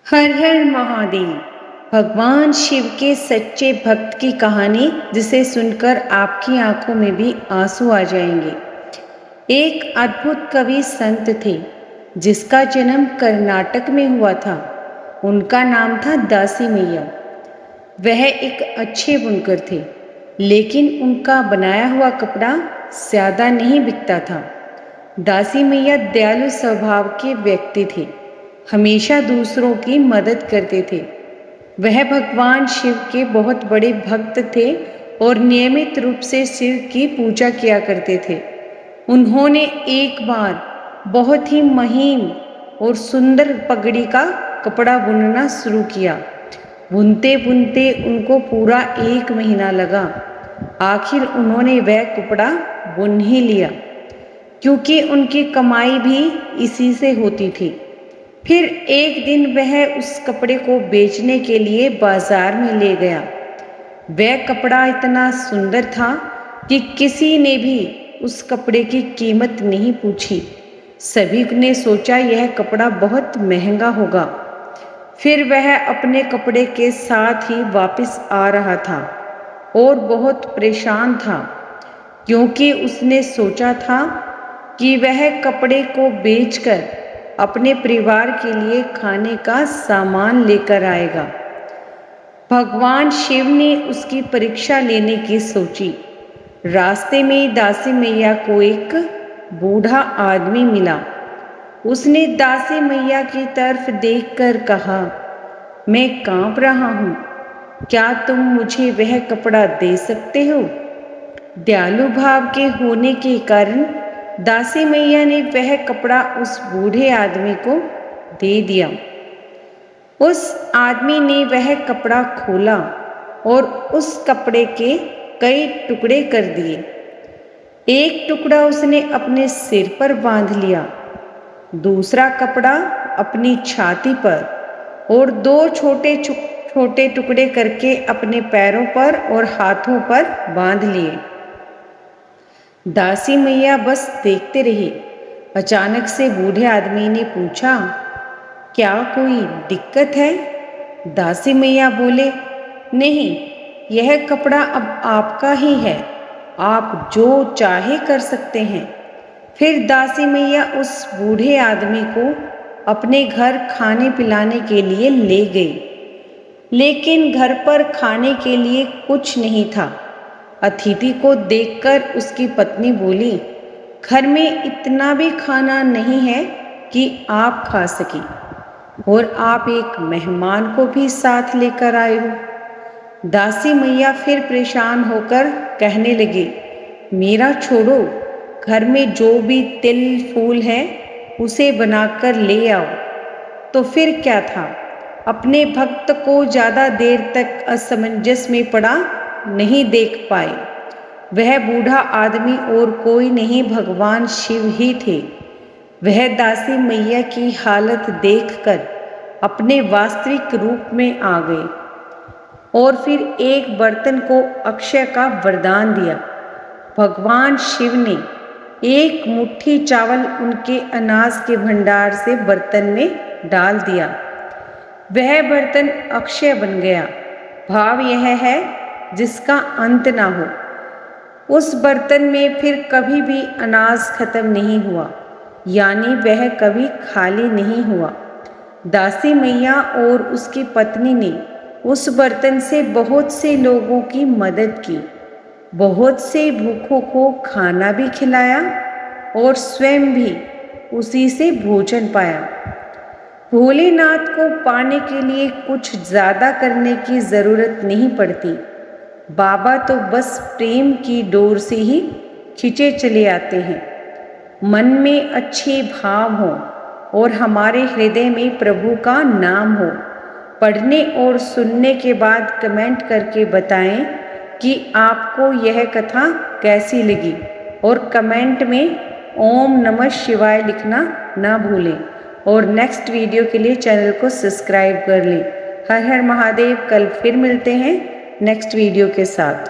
हर हर महादेव। भगवान शिव के सच्चे भक्त की कहानी जिसे सुनकर आपकी आंखों में भी आंसू आ जाएंगे। एक अद्भुत कवि संत थे जिसका जन्म कर्नाटक में हुआ था। उनका नाम था दासी मैया। वह एक अच्छे बुनकर थे, लेकिन उनका बनाया हुआ कपड़ा ज्यादा नहीं बिकता था। दासी मैया दयालु स्वभाव के व्यक्ति थे, हमेशा दूसरों की मदद करते थे। वह भगवान शिव के बहुत बड़े भक्त थे और नियमित रूप से शिव की पूजा किया करते थे। उन्होंने एक बार बहुत ही महीन और सुंदर पगड़ी का कपड़ा बुनना शुरू किया। बुनते बुनते उनको पूरा 1 महीना लगा। आखिर उन्होंने वह कपड़ा बुन ही लिया, क्योंकि उनकी कमाई भी इसी से होती थी। फिर एक दिन वह उस कपड़े को बेचने के लिए बाजार में ले गया। वह कपड़ा इतना सुंदर था कि किसी ने भी उस कपड़े की कीमत नहीं पूछी। सभी ने सोचा यह कपड़ा बहुत महंगा होगा। फिर वह अपने कपड़े के साथ ही वापस आ रहा था और बहुत परेशान था, क्योंकि उसने सोचा था कि वह कपड़े को बेचकर अपने परिवार के लिए खाने का सामान लेकर आएगा। भगवान शिव ने उसकी परीक्षा लेने की सोची। रास्ते में दासी मैया को एक बूढ़ा आदमी मिला। उसने दासी मैया की तरफ देखकर कहा, मैं कांप रहा हूँ, क्या तुम मुझे वह कपड़ा दे सकते हो? दयालु भाव के होने के कारण दासी मैया ने वह कपड़ा उस बूढ़े आदमी को दे दिया। उस आदमी ने वह कपड़ा खोला और उस कपड़े के कई टुकड़े कर दिए। एक टुकड़ा उसने अपने सिर पर बांध लिया, दूसरा कपड़ा अपनी छाती पर और दो छोटे छोटे टुकड़े करके अपने पैरों पर और हाथों पर बांध लिए। दासी मैया बस देखते रही। अचानक से बूढ़े आदमी ने पूछा, क्या कोई दिक्कत है? दासी मैया बोले, नहीं, यह कपड़ा अब आपका ही है, आप जो चाहे कर सकते हैं। फिर दासी मैया उस बूढ़े आदमी को अपने घर खाने पिलाने के लिए ले गई। लेकिन घर पर खाने के लिए कुछ नहीं था। अतिथि को देखकर उसकी पत्नी बोली, घर में इतना भी खाना नहीं है कि आप खा सकें, और आप एक मेहमान को भी साथ लेकर आए हो। दासी मैया फिर परेशान होकर कहने लगे, मेरा छोड़ो, घर में जो भी तिल फूल है उसे बनाकर ले आओ। तो फिर क्या था, अपने भक्त को ज़्यादा देर तक असमंजस में पड़ा नहीं देख पाए। वह बूढ़ा आदमी और कोई नहीं, भगवान शिव ही थे। वह दासी मैया की हालत देखकर अपने वास्तविक रूप में आ गए और फिर एक बर्तन को अक्षय का वरदान दिया। भगवान शिव ने एक मुट्ठी चावल उनके अनाज के भंडार से बर्तन में डाल दिया। वह बर्तन अक्षय बन गया। भाव यह है जिसका अंत ना हो। उस बर्तन में फिर कभी भी अनाज खत्म नहीं हुआ, यानी वह कभी खाली नहीं हुआ। दासी मैया और उसकी पत्नी ने उस बर्तन से बहुत से लोगों की मदद की, बहुत से भूखों को खाना भी खिलाया और स्वयं भी उसी से भोजन पाया। भोलेनाथ को पाने के लिए कुछ ज़्यादा करने की ज़रूरत नहीं पड़ती। बाबा तो बस प्रेम की डोर से ही खींचे चले आते हैं। मन में अच्छे भाव हो और हमारे हृदय में प्रभु का नाम हो। पढ़ने और सुनने के बाद कमेंट करके बताएं कि आपको यह कथा कैसी लगी, और कमेंट में ओम नमः शिवाय लिखना ना भूलें। और नेक्स्ट वीडियो के लिए चैनल को सब्सक्राइब कर लें। हर हर महादेव। कल फिर मिलते हैं नेक्स्ट वीडियो के साथ।